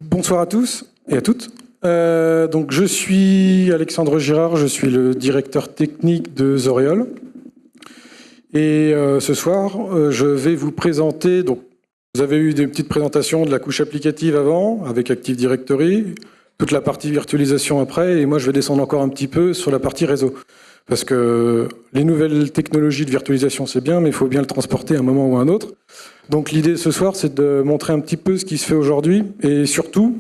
Bonsoir à tous et à toutes. Donc je suis Alexandre Girard, je suis le directeur technique de Zoreol. Et ce soir, je vais vous présenter. Donc, vous avez eu des petites présentations de la couche applicative avant, avec Active Directory, toute la partie virtualisation après, et moi je vais descendre encore un petit peu sur la partie réseau. Parce que les nouvelles technologies de virtualisation, c'est bien, mais il faut bien le transporter à un moment ou à un autre. Donc l'idée ce soir, c'est de montrer un petit peu ce qui se fait aujourd'hui, et surtout,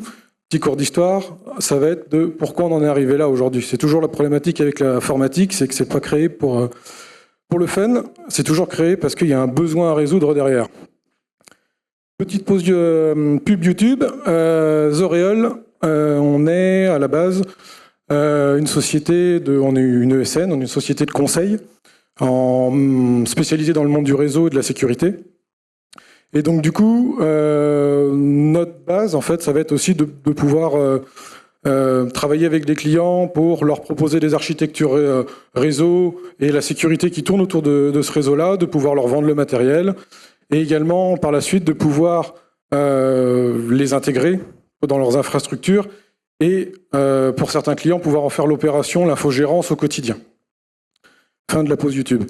petit cours d'histoire, ça va être de pourquoi on en est arrivé là aujourd'hui. C'est toujours la problématique avec l'informatique, c'est que c'est pas créé pour le fun, c'est toujours créé parce qu'il y a un besoin à résoudre derrière. Petite pause pub YouTube, Zoreol, on est à la base une société, on est une ESN, on est une société de conseil spécialisée dans le monde du réseau et de la sécurité. Et donc du coup, notre base, en fait, ça va être aussi de pouvoir travailler avec des clients pour leur proposer des architectures réseau et la sécurité qui tourne autour de ce réseau-là, de pouvoir leur vendre le matériel, et également par la suite de pouvoir les intégrer dans leurs infrastructures et pour certains clients pouvoir en faire l'opération, l'infogérance au quotidien. Fin de la pause YouTube.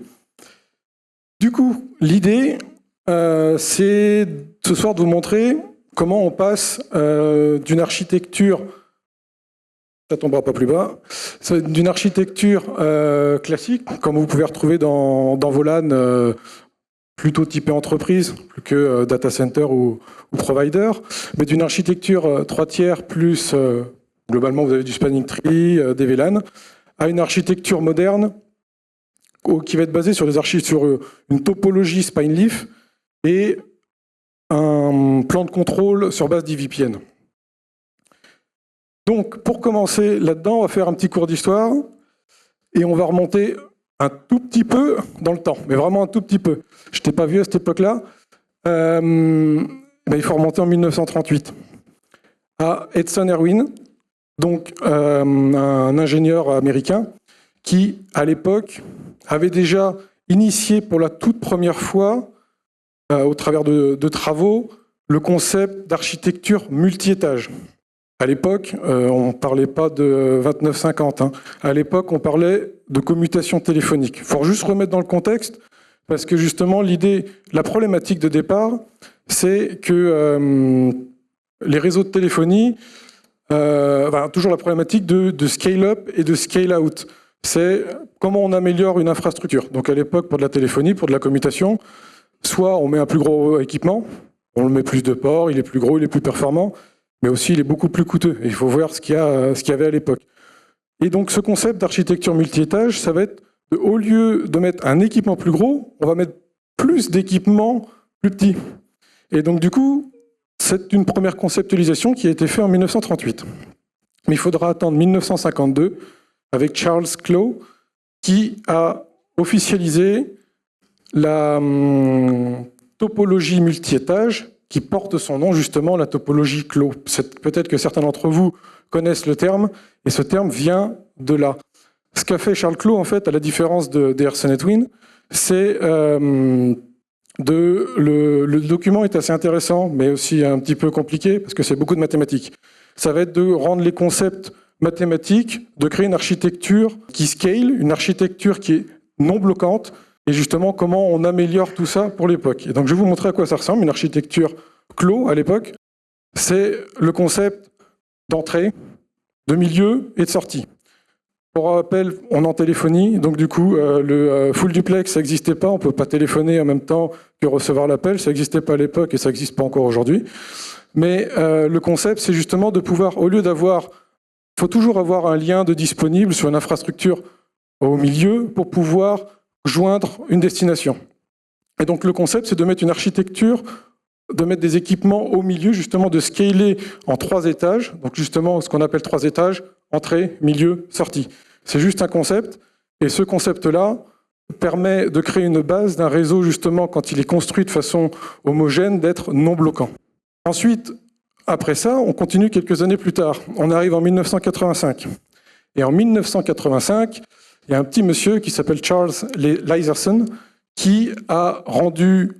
Du coup, l'idée, c'est ce soir de vous montrer comment on passe d'une architecture, ça tombera pas plus bas, d'une architecture classique, comme vous pouvez retrouver dans vos LAN, plutôt typée entreprise, plus que data center ou provider, mais d'une architecture 3 tiers plus, globalement vous avez du spanning tree, des VLAN, à une architecture moderne qui va être basée sur une topologie spine leaf et un plan de contrôle sur base d'IVPN. Donc, pour commencer là-dedans, on va faire un petit cours d'histoire et on va remonter un tout petit peu dans le temps, mais vraiment un tout petit peu. Je n'étais pas vieux à cette époque-là. Il faut remonter en 1938 à Edson Erwin, donc un ingénieur américain qui, à l'époque, avait déjà initié pour la toute première fois, au travers de travaux, le concept d'architecture multi-étage. À l'époque, on ne parlait pas de 2950. Hein. À l'époque, on parlait de commutation téléphonique. Il faut juste remettre dans le contexte, parce que justement, la problématique de départ, c'est que les réseaux de téléphonie, toujours la problématique de scale-up et de scale-out. C'est comment on améliore une infrastructure. Donc à l'époque, pour de la téléphonie, pour de la commutation, soit on met un plus gros équipement, on met plus de ports, il est plus gros, il est plus performant, mais aussi il est beaucoup plus coûteux. Et il faut voir ce qu'il y avait à l'époque. Et donc ce concept d'architecture multi-étage, ça va être, au lieu de mettre un équipement plus gros, on va mettre plus d'équipements plus petits. Et donc du coup, c'est une première conceptualisation qui a été faite en 1938. Mais il faudra attendre 1952 avec Charles Clough, qui a officialisé la topologie multi-étage, qui porte son nom justement, la topologie Clough. Peut-être que certains d'entre vous connaissent le terme, et ce terme vient de là. Ce qu'a fait Charles Clough, en fait, à la différence d'Erson Edwin, c'est le document est assez intéressant, mais aussi un petit peu compliqué, parce que c'est beaucoup de mathématiques. Ça va être de rendre les concepts mathématiques, de créer une architecture qui scale, une architecture qui est non bloquante, et justement comment on améliore tout ça pour l'époque. Et donc je vais vous montrer à quoi ça ressemble, une architecture Clough à l'époque. C'est le concept d'entrée, de milieu et de sortie. Pour rappel, on est en téléphonie, donc du coup, le full duplex, ça n'existait pas, on ne peut pas téléphoner en même temps que recevoir l'appel, ça n'existait pas à l'époque et ça n'existe pas encore aujourd'hui. Mais le concept, c'est justement de pouvoir, au lieu d'avoir, il faut toujours avoir un lien de disponible sur une infrastructure au milieu pour pouvoir joindre une destination. Et donc le concept, c'est de mettre une architecture, de mettre des équipements au milieu, justement de scaler en 3 étages, donc justement ce qu'on appelle 3 étages, entrée, milieu, sortie. C'est juste un concept, et ce concept-là permet de créer une base d'un réseau, justement, quand il est construit de façon homogène, d'être non bloquant. Ensuite, après ça, on continue quelques années plus tard. On arrive en 1985. Et en 1985, il y a un petit monsieur qui s'appelle Charles Lyserson qui a rendu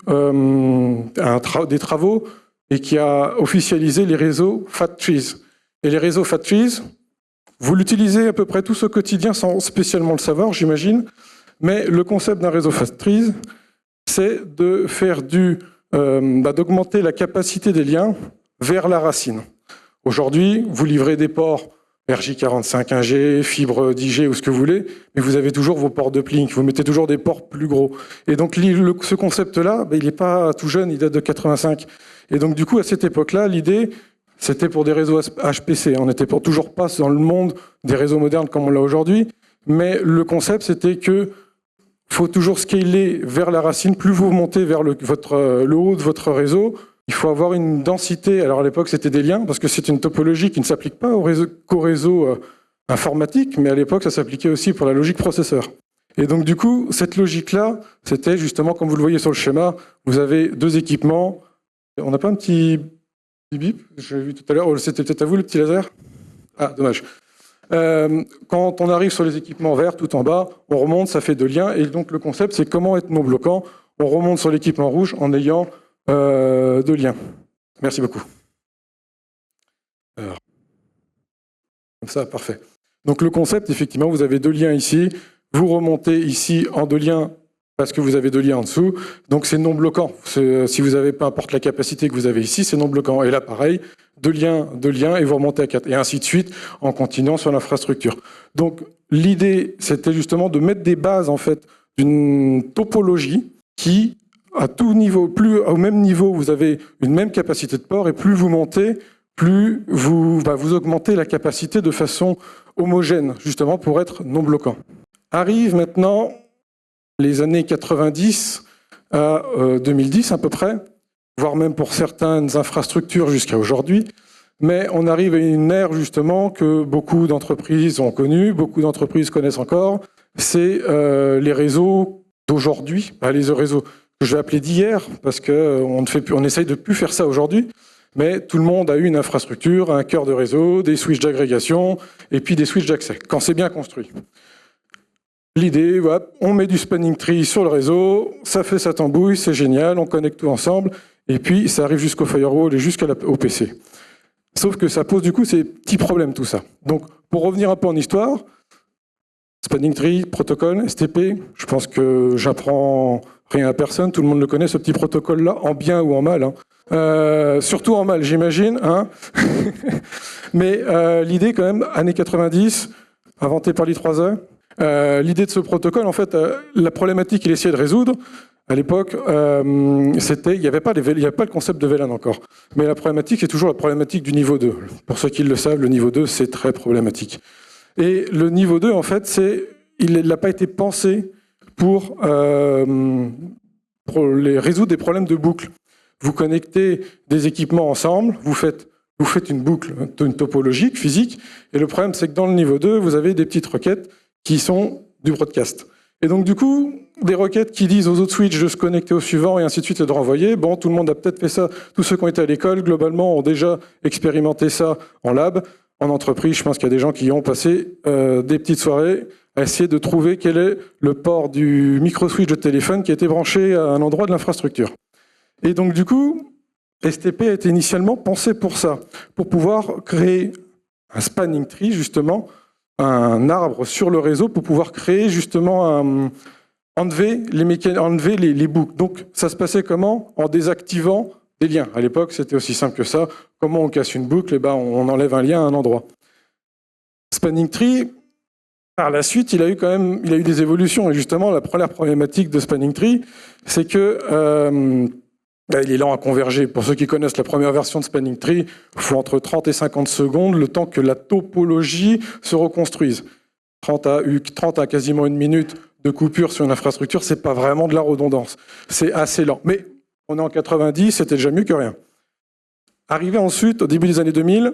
des travaux et qui a officialisé les réseaux Fat Trees. Et les réseaux Fat Trees, vous l'utilisez à peu près tous au quotidien sans spécialement le savoir, j'imagine, mais le concept d'un réseau Fat Trees, c'est de faire d'augmenter la capacité des liens vers la racine. Aujourd'hui, vous livrez des ports RJ45 1G, fibre 10G ou ce que vous voulez, mais vous avez toujours vos ports d'uplink, vous mettez toujours des ports plus gros. Et donc ce concept-là, il n'est pas tout jeune, il date de 85. Et donc du coup, à cette époque-là, l'idée, c'était pour des réseaux HPC. On n'était toujours pas dans le monde des réseaux modernes comme on l'a aujourd'hui, mais le concept, c'était que faut toujours scaler vers la racine. Plus vous montez vers le haut de votre réseau, il faut avoir une densité. Alors à l'époque, c'était des liens, parce que c'est une topologie qui ne s'applique pas qu'au réseau informatique, mais à l'époque, ça s'appliquait aussi pour la logique processeur. Et donc du coup, cette logique-là, c'était justement, comme vous le voyez sur le schéma, vous avez deux équipements. On n'a pas un petit bip? J'ai vu tout à l'heure, c'était peut-être à vous le petit laser? Ah, dommage. Quand on arrive sur les équipements verts, tout en bas, on remonte, ça fait deux liens. Et donc le concept, c'est comment être non bloquant. On remonte sur l'équipement rouge en ayant deux liens. Merci beaucoup. Alors, comme ça, parfait. Donc le concept, effectivement, vous avez deux liens ici. Vous remontez ici en deux liens parce que vous avez deux liens en dessous. Donc c'est non bloquant. Si vous avez, peu importe la capacité que vous avez ici, c'est non bloquant. Et là, pareil, deux liens, et vous remontez à 4. Et ainsi de suite, en continuant sur l'infrastructure. Donc l'idée, c'était justement de mettre des bases, en fait, d'une topologie qui, à tout niveau, plus au même niveau, vous avez une même capacité de port, et plus vous montez, plus vous augmentez la capacité de façon homogène, justement pour être non bloquant. Arrive maintenant les années 90 à 2010 à peu près, voire même pour certaines infrastructures jusqu'à aujourd'hui, mais on arrive à une ère justement que beaucoup d'entreprises ont connue, beaucoup d'entreprises connaissent encore, c'est les réseaux d'aujourd'hui, les réseaux que je vais appeler d'hier, parce qu'on essaye de plus faire ça aujourd'hui, mais tout le monde a eu une infrastructure, un cœur de réseau, des switches d'agrégation, et puis des switches d'accès, quand c'est bien construit. L'idée, voilà, on met du spanning tree sur le réseau, ça fait sa tambouille, c'est génial, on connecte tout ensemble, et puis ça arrive jusqu'au firewall et jusqu'au PC. Sauf que ça pose du coup ces petits problèmes, tout ça. Donc, pour revenir un peu en histoire, spanning tree, protocole, STP, je pense que j'apprends rien à personne, tout le monde le connaît, ce petit protocole-là, en bien ou en mal. Hein. Surtout en mal, j'imagine. Hein. Mais l'idée, quand même, années 90, inventé par l'I3E, l'idée de ce protocole, en fait, la problématique qu'il essayait de résoudre, à l'époque, il n'y avait pas le concept de VLAN encore. Mais la problématique, c'est toujours la problématique du niveau 2. Pour ceux qui le savent, le niveau 2, c'est très problématique. Et le niveau 2, en fait, il n'a pas été pensé pour résoudre des problèmes de boucle. Vous connectez des équipements ensemble, vous faites une boucle, une topologique, physique, et le problème, c'est que dans le niveau 2, vous avez des petites requêtes qui sont du broadcast. Et donc, du coup, des requêtes qui disent aux autres switches de se connecter au suivant et ainsi de suite et de renvoyer. Bon, tout le monde a peut-être fait ça. Tous ceux qui ont été à l'école, globalement, ont déjà expérimenté ça en lab. En entreprise, je pense qu'il y a des gens qui ont passé des petites soirées à essayer de trouver quel est le port du micro-switch de téléphone qui a été branché à un endroit de l'infrastructure. Et donc, du coup, STP a été initialement pensé pour ça, pour pouvoir créer un spanning tree, justement, un arbre sur le réseau pour pouvoir créer justement enlever les boucles. Donc ça se passait comment? En désactivant des liens. À l'époque, c'était aussi simple que ça. Comment on casse une boucle? On enlève un lien à un endroit. Spanning tree, par la suite, il a eu des évolutions. Et justement, la première problématique de spanning tree, c'est que il est lent à converger. Pour ceux qui connaissent la première version de spanning tree, il faut entre 30 et 50 secondes le temps que la topologie se reconstruise. 30 à quasiment une minute de coupure sur une infrastructure, c'est pas vraiment de la redondance. C'est assez lent. Mais on est en 90, c'était déjà mieux que rien. Arrivé ensuite, au début des années 2000,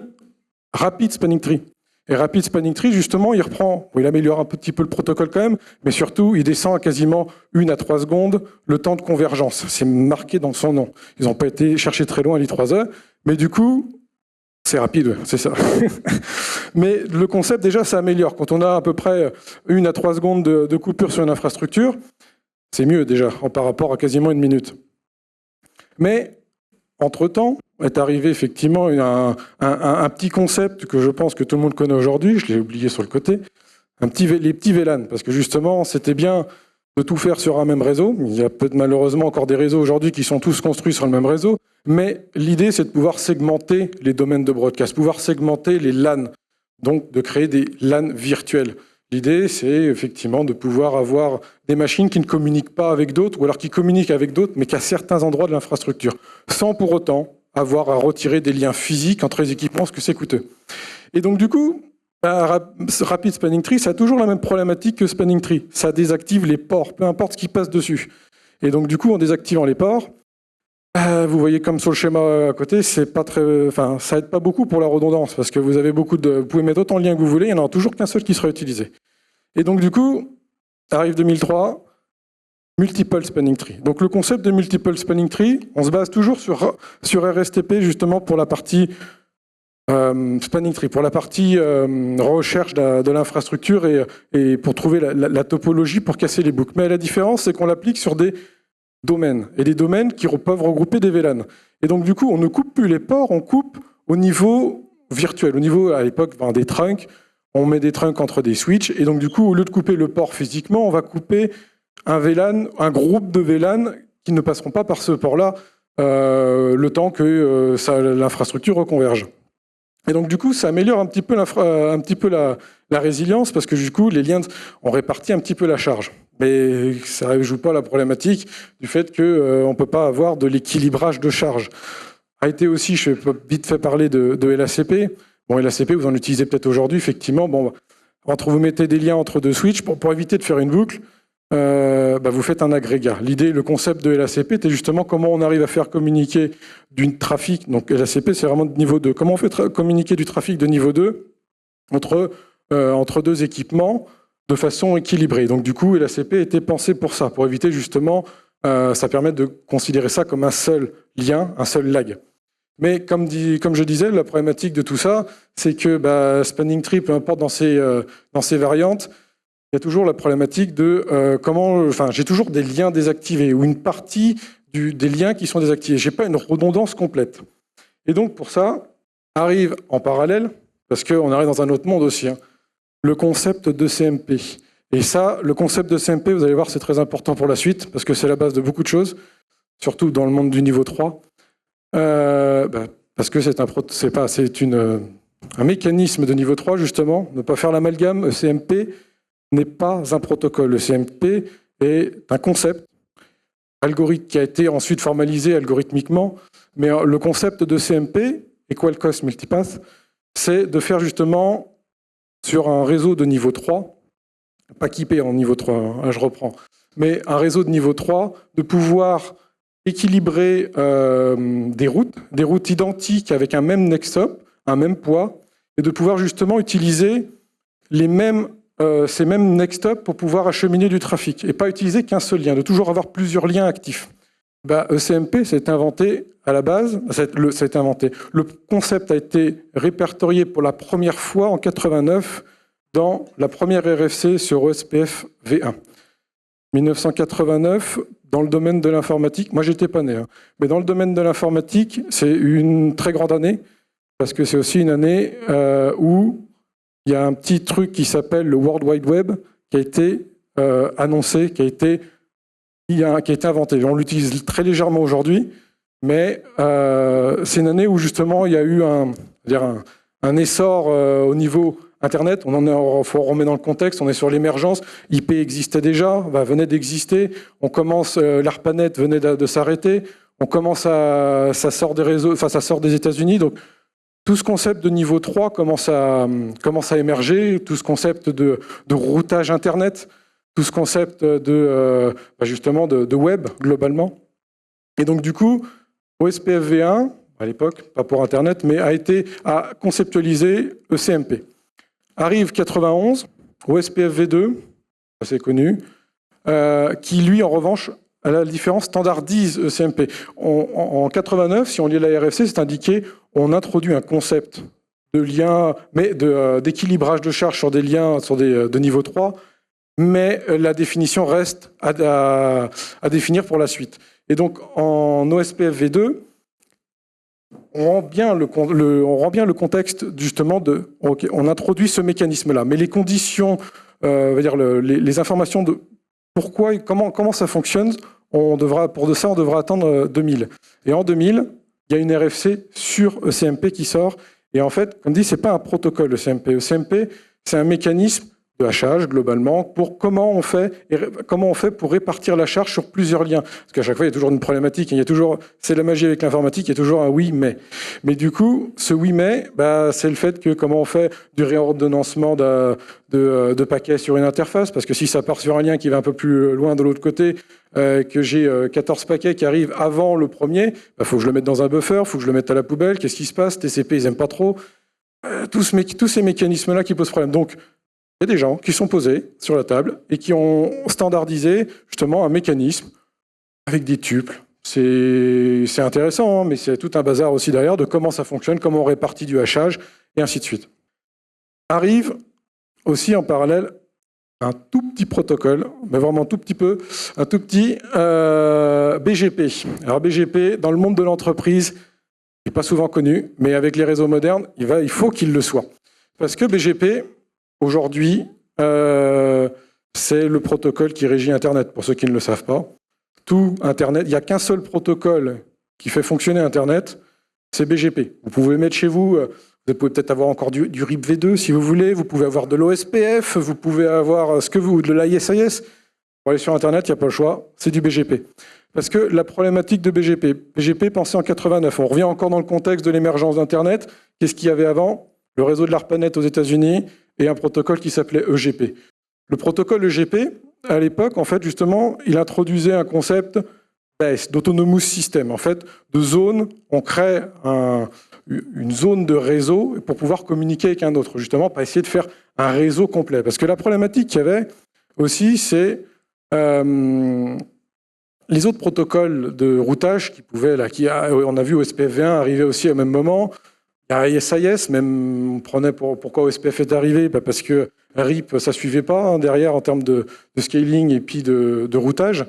Rapid Spanning Tree. Et Rapid Spanning Tree, justement, il améliore un petit peu le protocole quand même, mais surtout, il descend à quasiment 1 à 3 secondes le temps de convergence. C'est marqué dans son nom. Ils n'ont pas été chercher très loin à l'I3E, mais du coup, c'est rapide, c'est ça. Mais le concept, déjà, ça améliore. Quand on a à peu près 1 à 3 secondes de coupure sur une infrastructure, c'est mieux déjà, par rapport à quasiment une minute. Mais, entre-temps, est arrivé effectivement un petit concept que je pense que tout le monde connaît aujourd'hui, je l'ai oublié sur le côté, les petits VLAN, parce que justement, c'était bien de tout faire sur un même réseau. Il y a peut-être malheureusement encore des réseaux aujourd'hui qui sont tous construits sur le même réseau, mais l'idée, c'est de pouvoir segmenter les domaines de broadcast, pouvoir segmenter les LAN, donc de créer des LAN virtuels. L'idée, c'est effectivement de pouvoir avoir des machines qui ne communiquent pas avec d'autres, ou alors qui communiquent avec d'autres, mais qu'à certains endroits de l'infrastructure, sans pour autant avoir à retirer des liens physiques entre les équipements, parce que c'est coûteux. Et donc du coup, Rapid Spanning Tree, ça a toujours la même problématique que Spanning Tree. Ça désactive les ports, peu importe ce qui passe dessus. Et donc du coup, en désactivant les ports, vous voyez comme sur le schéma à côté, c'est pas très, enfin, ça aide pas beaucoup pour la redondance, parce que vous avez vous pouvez mettre autant de liens que vous voulez, il n'y en aura toujours qu'un seul qui sera utilisé. Et donc du coup, arrive 2003, Multiple Spanning Tree. Donc le concept de Multiple Spanning Tree, on se base toujours sur RSTP justement pour la partie Spanning Tree, pour la partie recherche de l'infrastructure et pour trouver la topologie pour casser les boucles. Mais la différence, c'est qu'on l'applique sur des domaines, et des domaines qui peuvent regrouper des VLAN. Et donc du coup, on ne coupe plus les ports, on coupe au niveau virtuel, au niveau, à l'époque, des trunks. On met des trunks entre des switches, et donc du coup, au lieu de couper le port physiquement, on va couper un VLAN, un groupe de VLAN qui ne passeront pas par ce port-là le temps que l'infrastructure reconverge. Et donc du coup, ça améliore un petit peu la résilience, parce que du coup, les liens ont réparti un petit peu la charge. Mais ça ne joue pas la problématique du fait qu'on ne peut pas avoir de l'équilibrage de charge. A été aussi, je peux vite fait parler de LACP. Bon, LACP, vous en utilisez peut-être aujourd'hui, effectivement. Bon, vous mettez des liens entre deux switches pour éviter de faire une boucle. Vous faites un agrégat. L'idée, le concept de LACP, c'était justement comment on arrive à faire communiquer du trafic. Donc LACP, c'est vraiment de niveau 2. Comment on fait communiquer du trafic de niveau 2 entre deux équipements de façon équilibrée. Donc du coup, LACP était pensé pour ça, pour éviter justement, ça permet de considérer ça comme un seul lien, un seul lag. Mais comme je disais, la problématique de tout ça, c'est que Spanning Tree, peu importe dans ces variantes, il y a toujours la problématique de j'ai toujours des liens désactivés ou une partie des liens qui sont désactivés. Je n'ai pas une redondance complète. Et donc pour ça, arrive en parallèle, parce qu'on arrive dans un autre monde aussi, le concept de CMP. Et ça, le concept de CMP, vous allez voir, c'est très important pour la suite, parce que c'est la base de beaucoup de choses, surtout dans le monde du niveau 3. Parce que c'est un mécanisme de niveau 3, justement, ne pas faire l'amalgame. Le CMP n'est pas un protocole. Le CMP est un concept algorithmique qui a été ensuite formalisé algorithmiquement, mais le concept de CMP, Equal Cost Multipath, c'est de faire justement sur un réseau de niveau 3, pas équipé en niveau 3, je reprends, mais un réseau de niveau 3, de pouvoir équilibrer des routes identiques avec un même next hop, un même poids, et de pouvoir justement utiliser ces mêmes next hop pour pouvoir acheminer du trafic, et pas utiliser qu'un seul lien, de toujours avoir plusieurs liens actifs. ECMP s'est inventé à la base, le concept a été répertorié pour la première fois en 89 dans la première RFC sur OSPF V1. 1989, dans le domaine de l'informatique, moi j'étais pas né, mais dans le domaine de l'informatique, c'est une très grande année, parce que c'est aussi une année où il y a un petit truc qui s'appelle le World Wide Web, qui a été annoncé, qui a été inventé. On l'utilise très légèrement aujourd'hui, mais c'est une année où justement il y a eu un essor au niveau Internet. Faut remettre dans le contexte, on est sur l'émergence. IP existait déjà, venait d'exister. On commence, l'ARPANET venait de s'arrêter. On commence ça sort des réseaux, ça sort des États-Unis. Donc tout ce concept de niveau 3 commence à émerger. Tout ce concept de routage Internet. Tout ce concept justement de web, globalement. Et donc, du coup, OSPF V1, à l'époque, pas pour Internet, mais a conceptualisé ECMP. Arrive 91, OSPF V2, assez connu, qui, lui, en revanche, à la différence, standardise ECMP. En 89, si on lit la RFC, c'est indiqué, on introduit un concept de lien, mais d'équilibrage de charge sur des liens de niveau 3, mais la définition reste à définir pour la suite. Et donc, en OSPF V2, on rend bien le contexte justement de ok, on introduit ce mécanisme-là, mais les conditions, les informations de pourquoi et comment ça fonctionne, on devra attendre 2000. Et en 2000, il y a une RFC sur ECMP qui sort. Et en fait, comme dit, c'est pas un protocole ECMP. ECMP, c'est un mécanisme de hachage globalement pour comment on fait pour répartir la charge sur plusieurs liens. Parce qu'à chaque fois, il y a toujours une problématique. C'est la magie avec l'informatique, il y a toujours un oui mais. Mais du coup, ce oui mais, c'est le fait que comment on fait du réordonnancement de paquets sur une interface. Parce que si ça part sur un lien qui va un peu plus loin de l'autre côté, que j'ai 14 paquets qui arrivent avant le premier, faut que je le mette dans un buffer, faut que je le mette à la poubelle. Qu'est-ce qui se passe? TCP, ils aiment pas trop. Tous ces mécanismes-là qui posent problème. Donc, il y a des gens qui sont posés sur la table et qui ont standardisé justement un mécanisme avec des tuples. C'est intéressant, hein, mais c'est tout un bazar aussi derrière de comment ça fonctionne, comment on répartit du hachage, et ainsi de suite. Arrive aussi en parallèle un tout petit protocole, mais vraiment tout petit peu, un tout petit BGP. Alors BGP, dans le monde de l'entreprise, il n'est pas souvent connu, mais avec les réseaux modernes, il faut qu'il le soit. Parce que BGP, aujourd'hui, c'est le protocole qui régit Internet, pour ceux qui ne le savent pas. Tout Internet, il n'y a qu'un seul protocole qui fait fonctionner Internet, c'est BGP. Vous pouvez mettre chez vous, vous pouvez peut-être avoir encore du RIP v2 si vous voulez, vous pouvez avoir de l'OSPF, vous pouvez avoir de l'ISIS. Pour aller sur Internet, il n'y a pas le choix, c'est du BGP. Parce que la problématique de BGP pensé en 89, on revient encore dans le contexte de l'émergence d'Internet. Qu'est-ce qu'il y avait avant? Le réseau de l'ARPANET aux États-Unis et un protocole qui s'appelait EGP. Le protocole EGP, à l'époque, en fait, justement, il introduisait un concept d'AS, d'Autonomous System. En fait, de zone, on crée une zone de réseau pour pouvoir communiquer avec un autre, justement, pour essayer de faire un réseau complet. Parce que la problématique qu'il y avait aussi, c'est les autres protocoles de routage qui pouvaient, on a vu OSPF v1 arriver aussi au même moment. Il y a ISIS, même on prenait pourquoi OSPF est arrivé, parce que RIP, ça ne suivait pas hein, derrière en termes de scaling et puis de routage.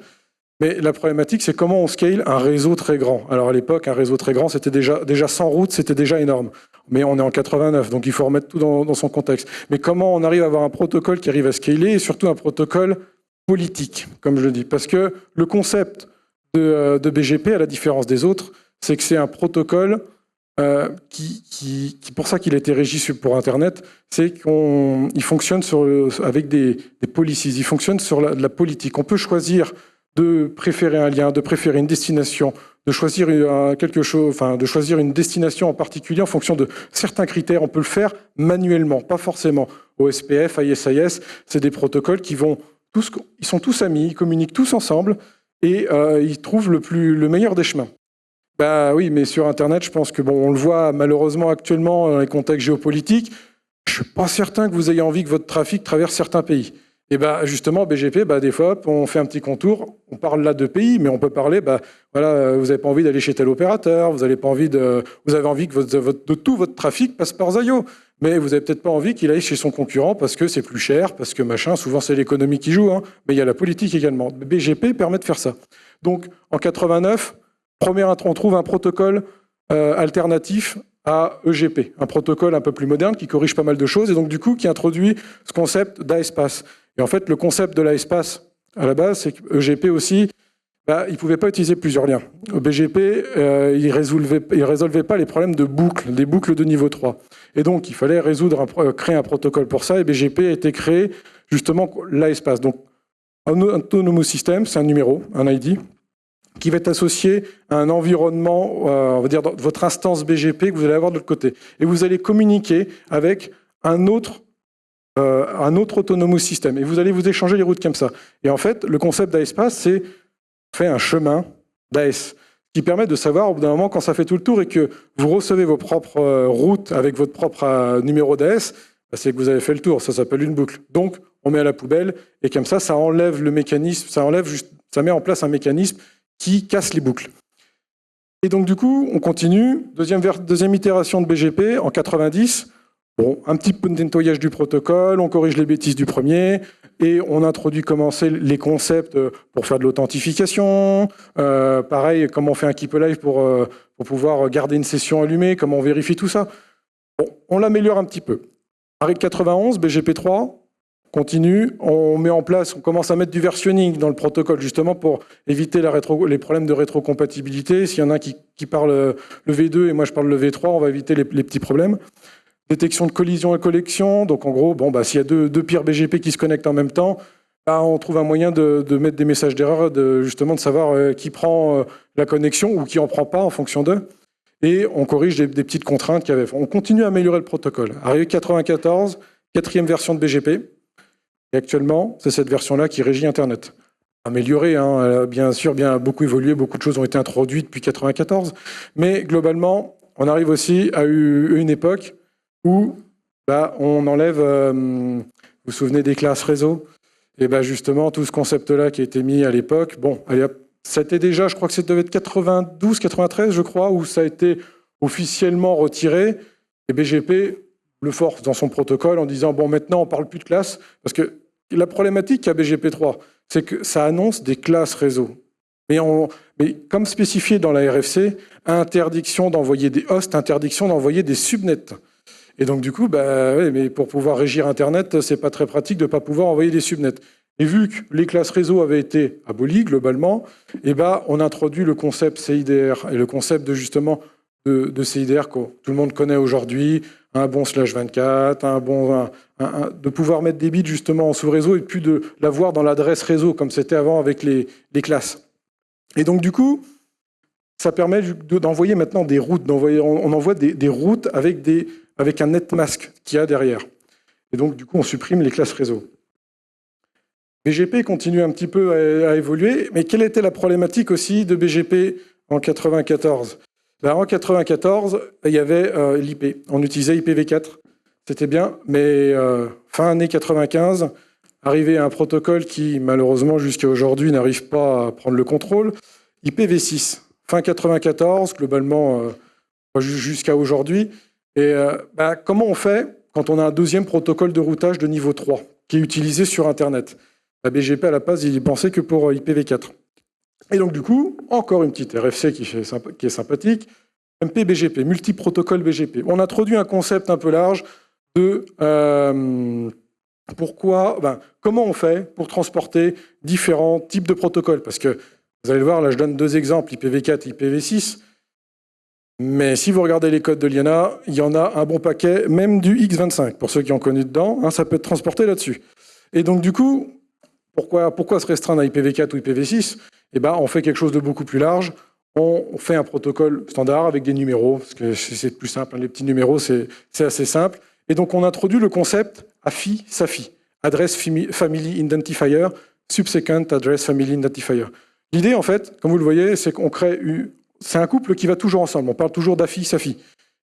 Mais la problématique, c'est comment on scale un réseau très grand. Alors à l'époque, un réseau très grand, c'était déjà 100 routes, c'était déjà énorme. Mais on est en 89, donc il faut remettre tout dans son contexte. Mais comment on arrive à avoir un protocole qui arrive à scaler, et surtout un protocole politique, comme je le dis. Parce que le concept de BGP, à la différence des autres, c'est que c'est un protocole qui pour ça qu'il a été régi pour Internet, c'est qu'il fonctionne avec des policies, il fonctionne sur la politique. On peut choisir de préférer un lien, de préférer une destination, de choisir de choisir une destination en particulier en fonction de certains critères. On peut le faire manuellement, pas forcément. OSPF, ISIS, c'est des protocoles qui ils sont tous amis, ils communiquent tous ensemble et ils trouvent le meilleur des chemins. Bah oui, mais sur Internet, je pense que on le voit malheureusement actuellement dans les contextes géopolitiques. Je suis pas certain que vous ayez envie que votre trafic traverse certains pays. Et justement, BGP, des fois, on fait un petit contour. On parle là de pays, mais on peut parler. Vous n'avez pas envie d'aller chez tel opérateur. Vous avez envie que tout votre trafic passe par Zayo. Mais vous n'avez peut-être pas envie qu'il aille chez son concurrent parce que c'est plus cher, parce que machin. Souvent, c'est l'économie qui joue, hein, mais il y a la politique également. BGP permet de faire ça. Donc, en 89. On trouve un protocole alternatif à EGP, un protocole un peu plus moderne qui corrige pas mal de choses et donc du coup qui introduit ce concept d'AESPACE. Et en fait, le concept de l'AESPACE à la base, c'est que EGP aussi, il ne pouvait pas utiliser plusieurs liens. BGP, il résolvait pas les problèmes de boucles, des boucles de niveau 3. Et donc, il fallait créer un protocole pour ça et BGP a été créé justement l'AESPACE. Donc, un Autonomous System, c'est un numéro, un ID, qui va être associé à un environnement, on va dire dans votre instance BGP que vous allez avoir de l'autre côté. Et vous allez communiquer avec un autre Autonomous System. Et vous allez vous échanger les routes comme ça. Et en fait, le concept d'AESPACE, c'est un chemin d'AES qui permet de savoir au bout d'un moment, quand ça fait tout le tour et que vous recevez vos propres routes avec votre propre numéro d'AES, c'est que vous avez fait le tour. Ça s'appelle une boucle. Donc, on met à la poubelle et comme ça enlève le mécanisme, ça met en place un mécanisme qui casse les boucles. Et donc du coup, on continue. Deuxième itération de BGP en 90. Bon, un petit peu de nettoyage du protocole, on corrige les bêtises du premier, et on introduit les concepts pour faire de l'authentification, pareil, comment on fait un keep alive pour pouvoir garder une session allumée, comment on vérifie tout ça. Bon, on l'améliore un petit peu. Arrive 91, BGP3, continue, on commence à mettre du versionning dans le protocole justement pour éviter les problèmes de rétrocompatibilité. S'il y en a un qui parle le V2 et moi je parle le V3, on va éviter les petits problèmes. Détection de collision et collection, donc en gros, s'il y a deux peers BGP qui se connectent en même temps, on trouve un moyen de mettre des messages d'erreur, justement de savoir qui prend la connexion ou qui en prend pas en fonction d'eux. Et on corrige des petites contraintes qu'il y avait. On continue à améliorer le protocole. Arrivé 94, 4e version de BGP. Et actuellement, c'est cette version-là qui régit Internet. Améliorée, hein, elle a bien sûr bien beaucoup évolué, beaucoup de choses ont été introduites depuis 94. Mais globalement, on arrive aussi à une époque où on enlève, vous vous souvenez des classes réseau? Et justement, tout ce concept-là qui a été mis à l'époque, c'était déjà, je crois que ça devait être 92, 93, je crois, où ça a été officiellement retiré. Et BGP le force dans son protocole en disant, maintenant, on ne parle plus de classes. Parce que la problématique à BGP3, c'est que ça annonce des classes réseau. Mais comme spécifié dans la RFC, interdiction d'envoyer des hosts, interdiction d'envoyer des subnets. Et donc, du coup, mais pour pouvoir régir Internet, c'est pas très pratique de ne pas pouvoir envoyer des subnets. Et vu que les classes réseau avaient été abolies globalement, on introduit le concept CIDR et le concept de CIDR que tout le monde connaît aujourd'hui, un bon /24, de pouvoir mettre des bits justement en sous-réseau et plus de l'avoir dans l'adresse réseau comme c'était avant avec les classes. Et donc du coup, ça permet d'envoyer maintenant des routes. On envoie des routes avec un netmask qu'il y a derrière. Et donc du coup, on supprime les classes réseau. BGP continue un petit peu à évoluer, mais quelle était la problématique aussi de BGP en 94 ? En 94, il y avait l'IP. On utilisait IPv4, c'était bien, mais fin année 95, arrivé à un protocole qui, malheureusement, jusqu'à aujourd'hui, n'arrive pas à prendre le contrôle, IPv6. Fin 94, globalement, jusqu'à aujourd'hui. Et comment on fait quand on a un deuxième protocole de routage de niveau 3 qui est utilisé sur Internet ? La BGP, à la base, il pensait que pour IPv4. Et donc, du coup, encore une petite RFC qui est sympathique, MPBGP, multiprotocole BGP. On introduit un concept un peu large de comment on fait pour transporter différents types de protocoles. Parce que, vous allez le voir, là, je donne deux exemples, IPv4 et IPv6. Mais si vous regardez les codes de l'IANA, il y en a un bon paquet, même du X25, pour ceux qui ont connu dedans, ça peut être transporté là-dessus. Et donc, du coup, pourquoi se restreindre à IPv4 ou IPv6 ? On fait quelque chose de beaucoup plus large. On fait un protocole standard avec des numéros, parce que c'est plus simple. Les petits numéros, c'est assez simple. Et donc, on introduit le concept AFI-SAFI, Address Family Identifier, Subsequent Address Family Identifier. L'idée, en fait, comme vous le voyez, c'est qu'on crée c'est un couple qui va toujours ensemble. On parle toujours d'AFI-SAFI.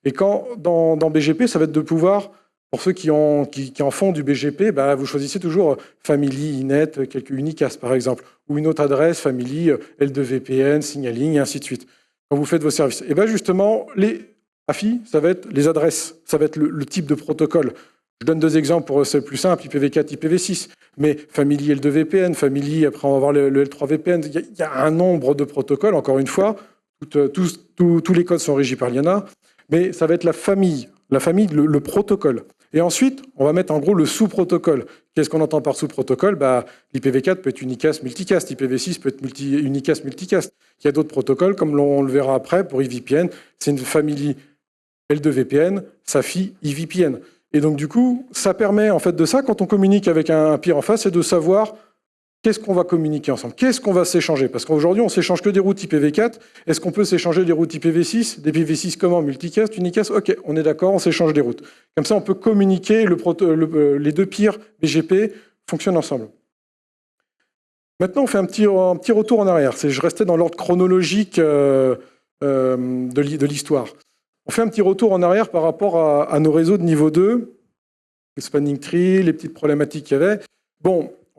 Et dans BGP, ça va être de pouvoir... Pour ceux qui en font du BGP, vous choisissez toujours Family, Inet, quelques unicast par exemple, ou une autre adresse, Family, L2VPN, Signaling, et ainsi de suite, quand vous faites vos services. Et justement, les AFI, ça va être les adresses, ça va être le type de protocole. Je donne deux exemples pour c'est plus simple, IPv4, IPv6, mais Family L2VPN, Family, après on va voir le L3VPN, il y a un nombre de protocoles, encore une fois, tous les codes sont régis par l'IANA, mais ça va être la famille, le protocole. Et ensuite, on va mettre en gros le sous-protocole. Qu'est-ce qu'on entend par sous-protocole ? L'IPv4 peut être unicast, multicast. IPv6 peut être unicast, multicast. Il y a d'autres protocoles, comme on le verra après, pour EVPN. C'est une famille L2VPN, SAFI, EVPN. Et donc, du coup, ça permet, en fait, de ça, quand on communique avec un peer en face, c'est de savoir qu'est-ce qu'on va communiquer ensemble, qu'est-ce qu'on va s'échanger. Parce qu'aujourd'hui, on s'échange que des routes IPv4. Est-ce qu'on peut s'échanger des routes IPv6 ? Des IPv6 comment ? Multicast, unicast ? Ok, on est d'accord, on s'échange des routes. Comme ça, on peut communiquer, les deux peers BGP fonctionnent ensemble. Maintenant, on fait un petit retour en arrière. Je restais dans l'ordre chronologique de l'histoire. On fait un petit retour en arrière par rapport à nos réseaux de niveau 2, le spanning tree, les petites problématiques qu'il y avait.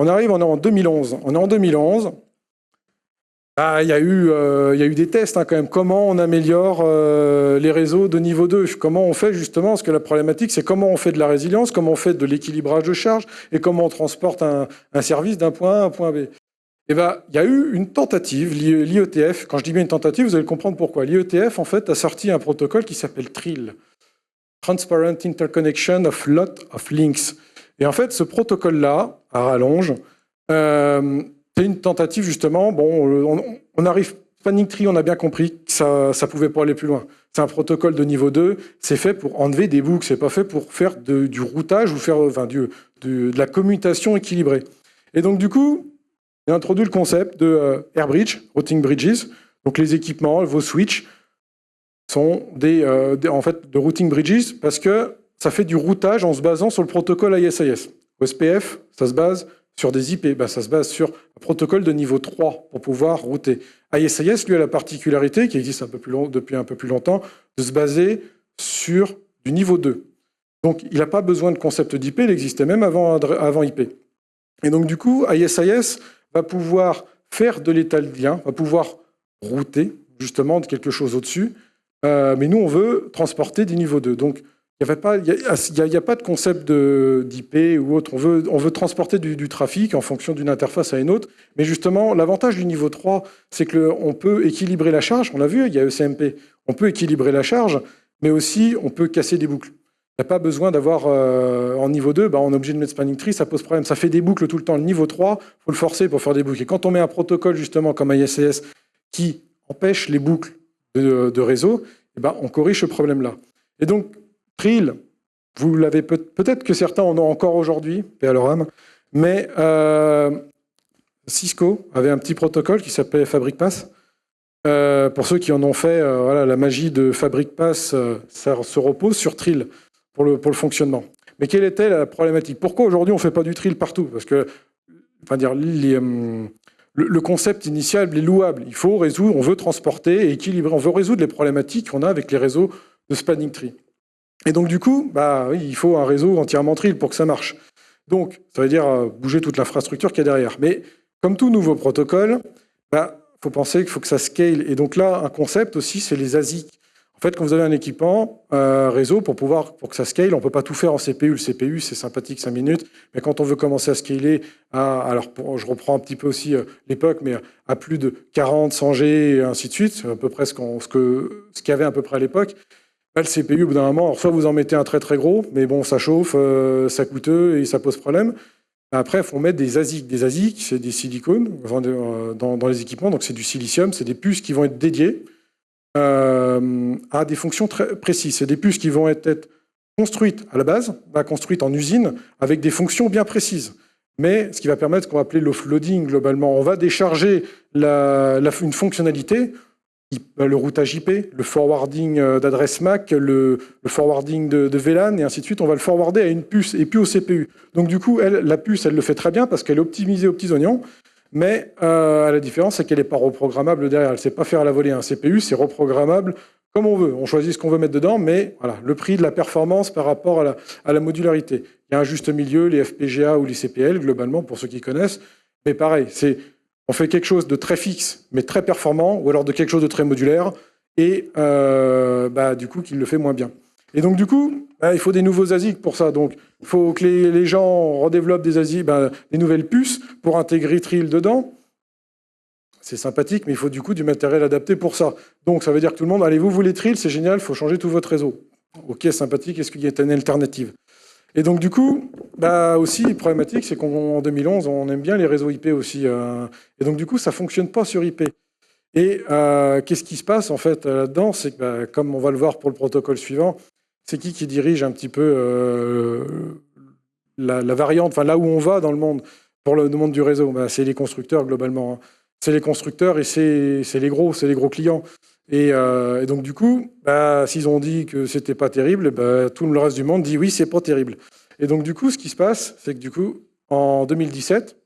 On est en 2011. On est en 2011. Il y a eu des tests quand même. Comment on améliore les réseaux de niveau 2? Comment on fait justement? Parce que la problématique, c'est comment on fait de la résilience, comment on fait de l'équilibrage de charge et comment on transporte un service d'un point A à un point B. Il y a eu une tentative, l'IETF. Quand je dis bien une tentative, vous allez comprendre pourquoi. L'IETF, en fait, a sorti un protocole qui s'appelle TRIL, Transparent Interconnection of Lot of Links. Et en fait, ce protocole-là, à rallonge, c'est une tentative justement. Bon, on arrive. Spanning Tree, on a bien compris que ça pouvait pas aller plus loin. C'est un protocole de niveau 2. C'est fait pour enlever des boucles. C'est pas fait pour faire du routage ou faire de la commutation équilibrée. Et donc du coup, on a introduit le concept de Airbridge, Routing Bridges. Donc les équipements, vos switches sont en fait de Routing Bridges parce que ça fait du routage en se basant sur le protocole ISIS. OSPF, ça se base sur des IP, ça se base sur un protocole de niveau 3 pour pouvoir router. ISIS, lui, a la particularité, qui existe depuis un peu plus longtemps, de se baser sur du niveau 2. Donc, il n'a pas besoin de concept d'IP, il existait même avant IP. Et donc, du coup, ISIS va pouvoir faire de l'état de lien, va pouvoir router, justement, de quelque chose au-dessus, mais nous, on veut transporter des niveaux 2. Donc, il n'y a pas de concept d'IP ou autre. On veut transporter du trafic en fonction d'une interface à une autre. Mais justement, l'avantage du niveau 3, c'est qu'on peut équilibrer la charge. On l'a vu, il y a ECMP. On peut équilibrer la charge, mais aussi on peut casser des boucles. Il n'y a pas besoin d'avoir en niveau 2, on est obligé de mettre Spanning Tree, ça pose problème. Ça fait des boucles tout le temps. Le niveau 3, il faut le forcer pour faire des boucles. Et quand on met un protocole justement comme ISIS qui empêche les boucles de réseau, on corrige ce problème-là. Et donc, Trill, vous l'avez peut-être que certains en ont encore aujourd'hui, paix à leur âme, mais Cisco avait un petit protocole qui s'appelait FabricPass. Pour ceux qui en ont fait, la magie de FabricPass, ça se repose sur Trill pour le fonctionnement. Mais quelle était la problématique? Pourquoi aujourd'hui on ne fait pas du Trill partout? Parce que, le concept initial est louable. Il faut résoudre, on veut transporter et équilibrer, on veut résoudre les problématiques qu'on a avec les réseaux de Spanning Tree. Et donc, du coup, oui, il faut un réseau entièrement Trill pour que ça marche. Donc, ça veut dire bouger toute l'infrastructure qu'il y a derrière. Mais comme tout nouveau protocole, faut penser qu'il faut que ça scale. Et donc là, un concept aussi, c'est les ASIC. En fait, quand vous avez un équipement réseau, pour que ça scale, on ne peut pas tout faire en CPU. Le CPU, c'est sympathique 5 minutes. Mais quand on veut commencer à scaler, je reprends un petit peu aussi l'époque, mais à plus de 40, 100 G, et ainsi de suite, c'est à peu près ce qu'il y avait à peu près à l'époque. Le CPU, au bout d'un moment, soit vous en mettez un très très gros, mais bon, ça chauffe, ça coûteux et ça pose problème. Après, il faut mettre des ASIC. Des ASIC, c'est des silicones dans les équipements, donc c'est du silicium, c'est des puces qui vont être dédiées à des fonctions très précises. C'est des puces qui vont être construites à la base, construites en usine, avec des fonctions bien précises. Mais ce qui va permettre ce qu'on va appeler l'offloading globalement. On va décharger une fonctionnalité, le routage IP, le forwarding d'adresse MAC, le forwarding de VLAN, et ainsi de suite. On va le forwarder à une puce et puis au CPU. Donc du coup, la puce, elle le fait très bien parce qu'elle est optimisée aux petits oignons, mais la différence, c'est qu'elle n'est pas reprogrammable derrière. Elle ne sait pas faire à la volée un CPU, c'est reprogrammable comme on veut. On choisit ce qu'on veut mettre dedans, mais voilà, le prix de la performance par rapport à la modularité. Il y a un juste milieu, les FPGA ou les CPL, globalement, pour ceux qui connaissent. Mais pareil, on fait quelque chose de très fixe, mais très performant, ou alors de quelque chose de très modulaire, et du coup, qu'il le fait moins bien. Et donc, du coup, il faut des nouveaux ASIC pour ça. Donc, il faut que les gens redéveloppent des ASIC, des nouvelles puces pour intégrer Trill dedans. C'est sympathique, mais il faut du coup du matériel adapté pour ça. Donc, ça veut dire que tout le monde, allez, vous voulez Trill, c'est génial, il faut changer tout votre réseau. Ok, sympathique, est-ce qu'il y a une alternative? Et donc, du coup, aussi, problématique, c'est qu'en 2011, on aime bien les réseaux IP aussi. Et donc, du coup, ça ne fonctionne pas sur IP. Et qu'est-ce qui se passe, en fait, là-dedans? C'est que, comme on va le voir pour le protocole suivant, c'est qui dirige un petit peu la variante, là où on va dans le monde, pour le monde du réseau? C'est les constructeurs, globalement. Hein. C'est les constructeurs et c'est les gros clients. Et donc, du coup, s'ils ont dit que c'était pas terrible, tout le reste du monde dit oui, c'est pas terrible. Et donc, du coup, ce qui se passe, c'est que du coup, en 2017,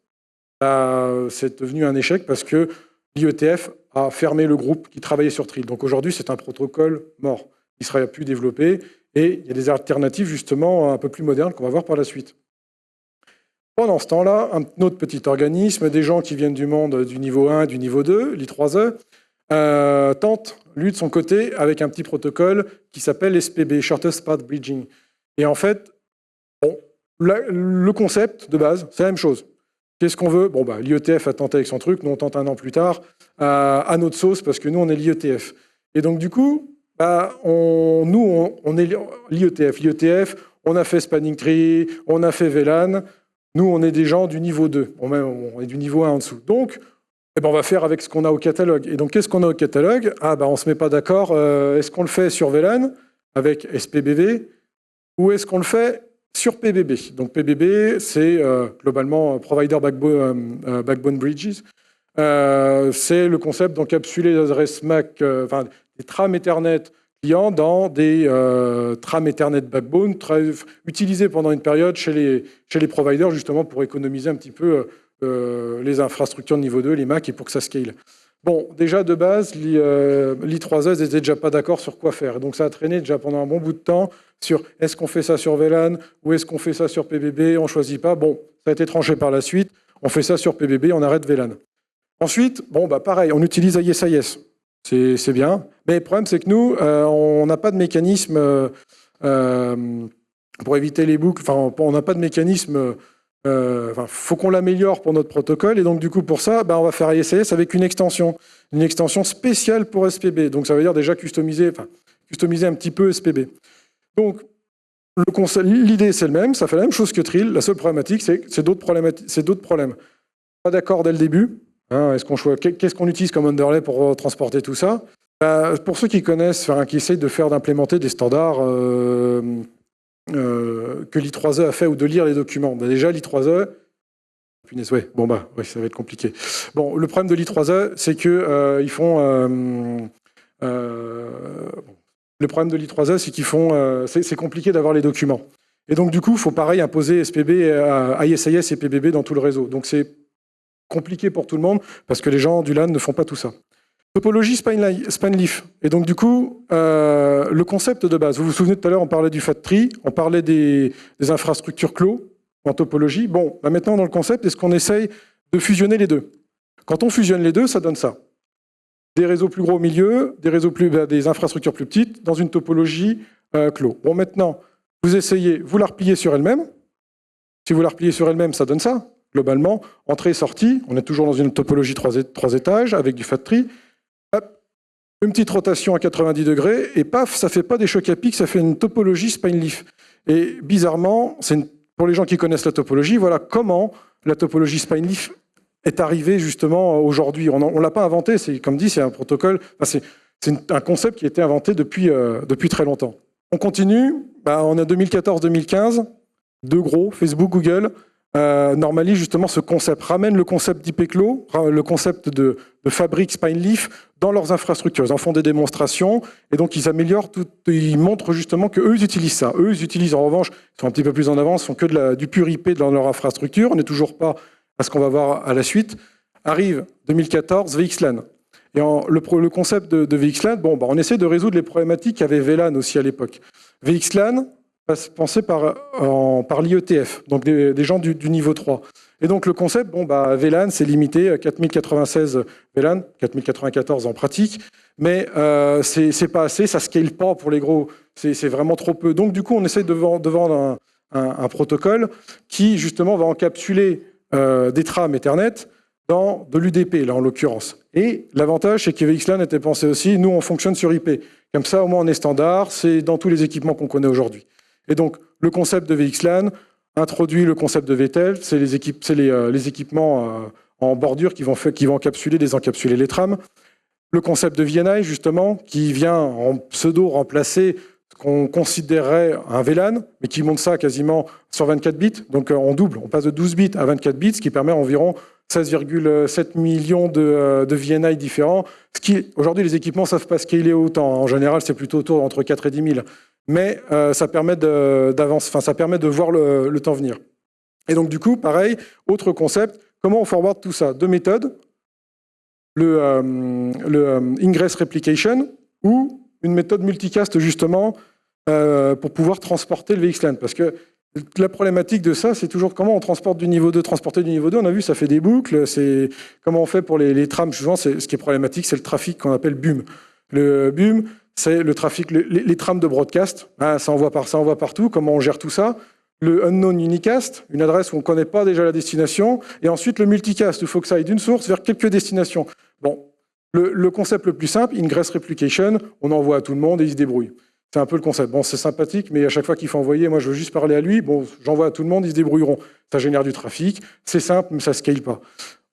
c'est devenu un échec parce que l'IETF a fermé le groupe qui travaillait sur Trill. Donc, aujourd'hui, c'est un protocole mort. Il ne sera plus développé et il y a des alternatives, justement, un peu plus modernes qu'on va voir par la suite. Pendant ce temps-là, un autre petit organisme, des gens qui viennent du monde du niveau 1, du niveau 2, l'I3E, tente, lui, de son côté, avec un petit protocole qui s'appelle SPB, Shortest Path Bridging. Et en fait, bon, le concept de base, c'est la même chose. Qu'est-ce qu'on veut? Bon, l'IETF a tenté avec son truc, nous on tente un an plus tard, à notre sauce, parce que nous on est l'IETF. Et donc du coup, on est l'IETF. L'IETF, on a fait Spanning Tree, on a fait VLAN, nous on est des gens du niveau 2, on est du niveau 1 en dessous. Donc, on va faire avec ce qu'on a au catalogue. Et donc, qu'est-ce qu'on a au catalogue? On ne se met pas d'accord, est-ce qu'on le fait sur VLAN, avec SPBV, ou est-ce qu'on le fait sur PBB? Donc PBB, c'est globalement Provider Backbone Bridges. C'est le concept d'encapsuler les adresses MAC, des trams Ethernet clients dans des trams Ethernet Backbone utilisés pendant une période chez les providers, justement pour économiser un petit peu les infrastructures de niveau 2, les MAC, et pour que ça scale. Bon, déjà de base, l'I3E n'était déjà pas d'accord sur quoi faire. Donc ça a traîné déjà pendant un bon bout de temps sur est-ce qu'on fait ça sur VLAN ou est-ce qu'on fait ça sur PBB, on ne choisit pas. Bon, ça a été tranché par la suite, on fait ça sur PBB, on arrête VLAN. Ensuite, pareil, on utilise ISIS, c'est bien. Mais le problème, c'est que nous, on n'a pas de mécanisme pour éviter les boucles, on n'a pas de mécanisme... faut qu'on l'améliore pour notre protocole, et donc du coup pour ça, on va faire ISIS avec une extension spéciale pour SPB. Donc ça veut dire déjà customiser un petit peu SPB. Donc l'idée c'est le même, ça fait la même chose que Trill. La seule problématique, c'est d'autres problèmes. Pas d'accord dès le début. Qu'est-ce qu'on utilise comme underlay pour transporter tout ça? Pour ceux qui connaissent, qui essayent d'implémenter des standards que l'I3E a fait, ou de lire les documents. Déjà, l'I3E... Punaise, ça va être compliqué. Bon, le problème de l'I3E, c'est que ils font... le problème de l'I3E, c'est qu'ils font... c'est compliqué d'avoir les documents. Et donc, du coup, il faut pareil imposer SPB, ISIS et PBB dans tout le réseau. Donc, c'est compliqué pour tout le monde, parce que les gens du LAN ne font pas tout ça. Topologie spanleaf. Et donc, du coup, le concept de base, vous vous souvenez tout à l'heure, on parlait du fat tree, on parlait des infrastructures clos en topologie. Bon, maintenant, dans le concept, est-ce qu'on essaye de fusionner les deux? Quand on fusionne les deux, ça donne ça. Des réseaux plus gros au milieu, des infrastructures plus petites, dans une topologie clos. Bon, maintenant, vous essayez, vous la repliez sur elle-même. Si vous la repliez sur elle-même, ça donne ça. Globalement, entrée-sortie, on est toujours dans une topologie 3 étages, avec du fat tree. Une petite rotation à 90 degrés, et paf, ça ne fait pas des chocs à pic, ça fait une topologie spanleaf. Et bizarrement, pour les gens qui connaissent la topologie, voilà comment la topologie spanleaf est arrivée justement aujourd'hui. On ne l'a pas inventé, comme dit, c'est un protocole, c'est un concept qui a été inventé depuis très longtemps. On continue, on a 2014-2015, deux gros, Facebook, Google, normalise justement ce concept, ramène le concept d'IPCLO, le concept de fabrique spanleaf dans leurs infrastructures. Ils en font des démonstrations, et donc ils améliorent tout, ils montrent justement qu'eux, ils utilisent ça. Eux, ils utilisent en revanche, ils sont un petit peu plus en avance, font que du pur IP dans leur infrastructure. On n'est toujours pas à ce qu'on va voir à la suite. Arrive 2014, VXLAN. Et le concept de VXLAN, on essaie de résoudre les problématiques qu'avait VLAN aussi à l'époque. VXLAN, pensé par l'IETF, donc des gens du niveau 3. Et donc le concept, VLAN, c'est limité à 4096 VLAN, 4094 en pratique, mais c'est pas assez, ça scale pas pour les gros, c'est vraiment trop peu. Donc du coup, on essaie de vendre un protocole qui justement va encapsuler des trams Ethernet dans de l'UDP, là en l'occurrence. Et l'avantage, c'est que VXLAN était pensé aussi, nous on fonctionne sur IP. Comme ça, au moins on est standard, c'est dans tous les équipements qu'on connaît aujourd'hui. Et donc, le concept de VXLAN introduit le concept de VTEL, c'est les équipements en bordure qui vont encapsuler, désencapsuler les trams. Le concept de VNI, justement, qui vient en pseudo remplacer ce qu'on considérerait un VLAN, mais qui monte ça quasiment sur 24 bits. Donc, on double, on passe de 12 bits à 24 bits, ce qui permet environ 16,7 millions de VNI différents. Aujourd'hui, les équipements ne savent pas scaler autant. En général, c'est plutôt autour entre 4 et 10 000. Mais ça permet ça permet de voir le temps venir. Et donc du coup, pareil, autre concept, comment on forward tout ça? Deux méthodes, le ingress replication ou une méthode multicast justement pour pouvoir transporter le VXLAN. Parce que La problématique de ça, c'est toujours comment on transporte du niveau 2, transporter du niveau 2. On a vu, ça fait des boucles. C'est comment on fait pour les trams. Souvent, ce qui est problématique, c'est le trafic qu'on appelle BUM. Le BUM, c'est le trafic, les trams de broadcast. Ah, ça envoie partout. Comment on gère tout ça? Le unknown unicast, une adresse où on ne connaît pas déjà la destination. Et ensuite, le multicast, il faut que ça aille d'une source vers quelques destinations. Bon, le concept le plus simple, ingress replication, on envoie à tout le monde et il se débrouille. C'est un peu le concept. Bon, c'est sympathique, mais à chaque fois qu'il faut envoyer, moi, je veux juste parler à lui. Bon, j'envoie à tout le monde, ils se débrouilleront. Ça génère du trafic. C'est simple, mais ça ne scale pas.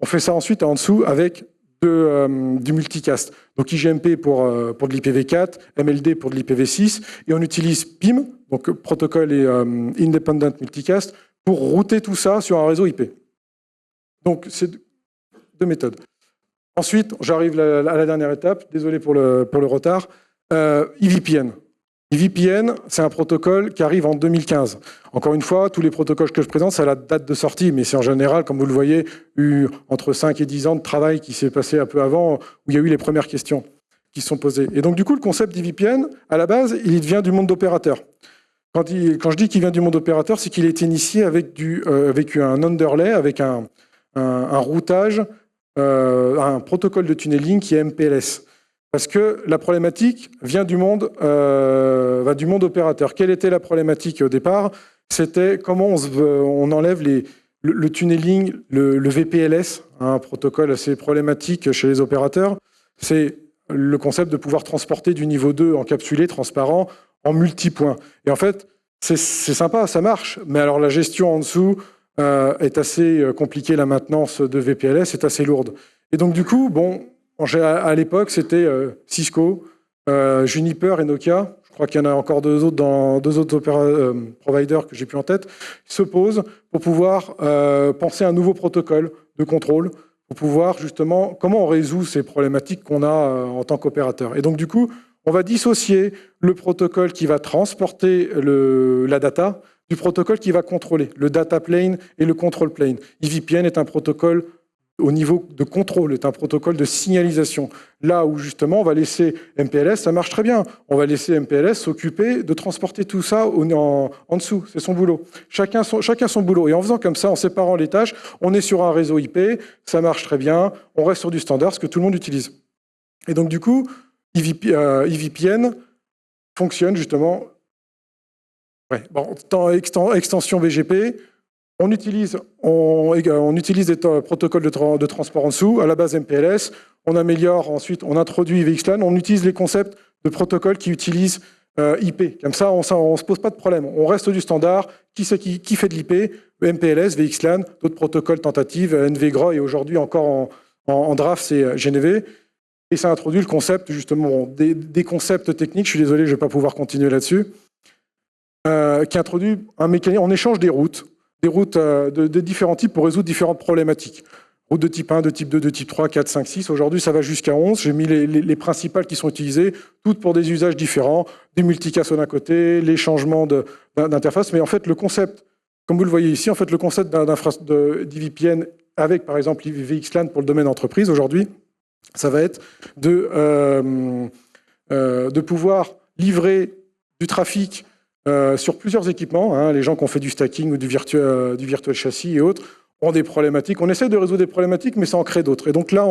On fait ça ensuite en dessous avec du multicast. Donc IGMP pour de l'IPv4, MLD pour de l'IPv6, et on utilise PIM, donc protocole et Independent Multicast, pour router tout ça sur un réseau IP. Donc c'est deux méthodes. Ensuite, j'arrive à la dernière étape. Désolé pour le retard. EVPN. EVPN, c'est un protocole qui arrive en 2015. Encore une fois, tous les protocoles que je présente, c'est à la date de sortie, mais c'est en général, comme vous le voyez, eu entre 5 et 10 ans de travail qui s'est passé un peu avant, où il y a eu les premières questions qui se sont posées. Et donc, du coup, le concept d'EVPN, à la base, il vient du monde d'opérateurs. Quand je dis qu'il vient du monde d'opérateurs, c'est qu'il a été initié avec un underlay, avec un routage, un protocole de tunneling qui est MPLS. Parce que la problématique vient du monde opérateur. Quelle était la problématique au départ? C'était comment on enlève le tunneling, le VPLS, un protocole assez problématique chez les opérateurs. C'est le concept de pouvoir transporter du niveau 2 encapsulé, transparent, en multipoint. Et en fait, c'est sympa, ça marche. Mais alors la gestion en dessous est assez compliquée. La maintenance de VPLS est assez lourde. Et donc du coup, bon... À l'époque, c'était Cisco, Juniper et Nokia. Je crois qu'il y en a encore deux autres providers que j'ai plus en tête. Se posent pour pouvoir penser à un nouveau protocole de contrôle, pour pouvoir justement comment on résout ces problématiques qu'on a en tant qu'opérateur. Et donc du coup, on va dissocier le protocole qui va transporter la data du protocole qui va contrôler, le data plane et le control plane. EVPN est un protocole au niveau de contrôle, est un protocole de signalisation. Là où justement on va laisser MPLS, ça marche très bien, on va laisser MPLS s'occuper de transporter tout ça en dessous, c'est son boulot. Chacun son boulot. Et en faisant comme ça, en séparant les tâches, on est sur un réseau IP, ça marche très bien, on reste sur du standard, ce que tout le monde utilise. Et donc du coup, EVPN fonctionne justement, extension BGP. On utilise des protocoles de transport en dessous, à la base MPLS. On améliore ensuite, on introduit VXLAN. On utilise les concepts de protocoles qui utilisent IP. Comme ça, on ne se pose pas de problème. On reste du standard. Qui fait de l'IP? MPLS, VXLAN, d'autres protocoles tentatives, NVGRA, et aujourd'hui encore en draft, c'est GNV. Et ça introduit le concept, justement, des concepts techniques. Je suis désolé, je ne vais pas pouvoir continuer là-dessus. Qui introduit un mécanisme. On échange des routes de différents types pour résoudre différentes problématiques. Routes de type 1, de type 2, de type 3, 4, 5, 6. Aujourd'hui, ça va jusqu'à 11. J'ai mis les principales qui sont utilisées, toutes pour des usages différents, des multicasts d'un côté, les changements d'interface. Mais en fait, le concept, comme vous le voyez ici, en fait, le concept d'EVPN avec, par exemple, VXLAN pour le domaine entreprise, aujourd'hui, ça va être de pouvoir livrer du trafic sur plusieurs équipements. Les gens qui ont fait du stacking ou du virtual châssis et autres ont des problématiques. On essaie de résoudre des problématiques, mais ça en crée d'autres. Et donc là,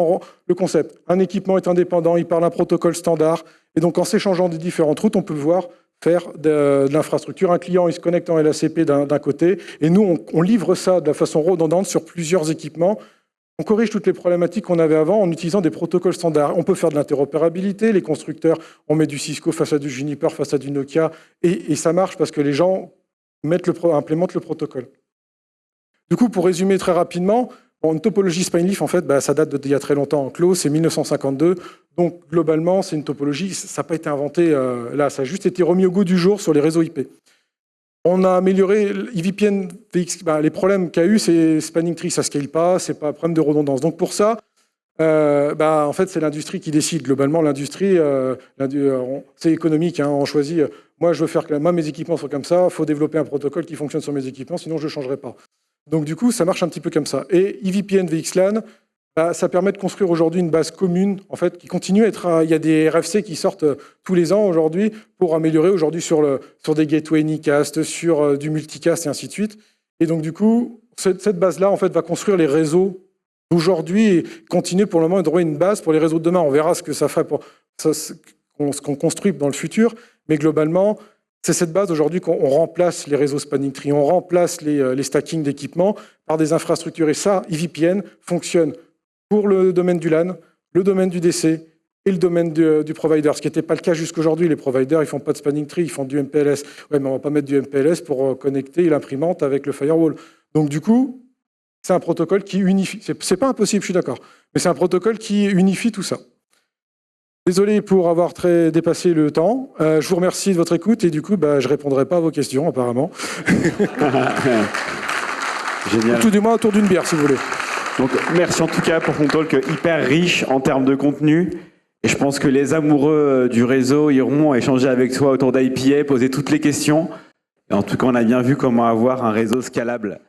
le concept, un équipement est indépendant, il parle un protocole standard. Et donc en s'échangeant des différentes routes, on peut pouvoir faire de l'infrastructure. Un client, il se connecte en LACP d'un côté, et nous, on livre ça de la façon redondante sur plusieurs équipements. On corrige toutes les problématiques qu'on avait avant en utilisant des protocoles standards. On peut faire de l'interopérabilité. Les constructeurs, on met du Cisco face à du Juniper, face à du Nokia, et ça marche parce que les gens implémentent le protocole. Du coup, pour résumer très rapidement, une topologie Spineleaf, en fait, ça date d'il y a très longtemps en clos, c'est 1952. Donc, globalement, c'est une topologie, ça n'a pas été inventé là, ça a juste été remis au goût du jour sur les réseaux IP. On a amélioré EVPN, les problèmes qu'il y a eu, c'est spanning tree, ça ne scale pas, c'est pas un problème de redondance. Donc pour ça, en fait, c'est l'industrie qui décide. Globalement, l'industrie, c'est économique. On choisit, moi, je veux faire que mes équipements soient comme ça, il faut développer un protocole qui fonctionne sur mes équipements, sinon je ne changerai pas. Donc du coup, ça marche un petit peu comme ça. Et EVPN, VXLAN, ça permet de construire aujourd'hui une base commune, en fait, qui continue à être... Il y a des RFC qui sortent tous les ans aujourd'hui pour améliorer aujourd'hui sur des gateways Unicast, sur du multicast et ainsi de suite. Et donc, du coup, cette base-là, en fait, va construire les réseaux d'aujourd'hui et continuer pour le moment de trouver une base pour les réseaux de demain. On verra ce que ça fait pour ce qu'on construit dans le futur. Mais globalement, c'est cette base aujourd'hui qu'on remplace les réseaux spanning tree, on remplace les stacking d'équipements par des infrastructures. Et ça, EVPN fonctionne pour le domaine du LAN, le domaine du DC et le domaine du provider. Ce qui n'était pas le cas jusqu'aujourd'hui. Les providers, ils font pas de spanning tree, ils font du MPLS. Ouais, mais on va pas mettre du MPLS pour connecter l'imprimante avec le firewall. Donc du coup, c'est un protocole qui unifie. C'est pas impossible, je suis d'accord. Mais c'est un protocole qui unifie tout ça. Désolé pour avoir très dépassé le temps. Je vous remercie de votre écoute et du coup, je ne répondrai pas à vos questions apparemment. Génial. Tout du moins autour d'une bière, si vous voulez. Donc, merci en tout cas pour ton talk hyper riche en termes de contenu. Et je pense que les amoureux du réseau iront échanger avec toi autour d'IPA, poser toutes les questions. Et en tout cas, on a bien vu comment avoir un réseau scalable.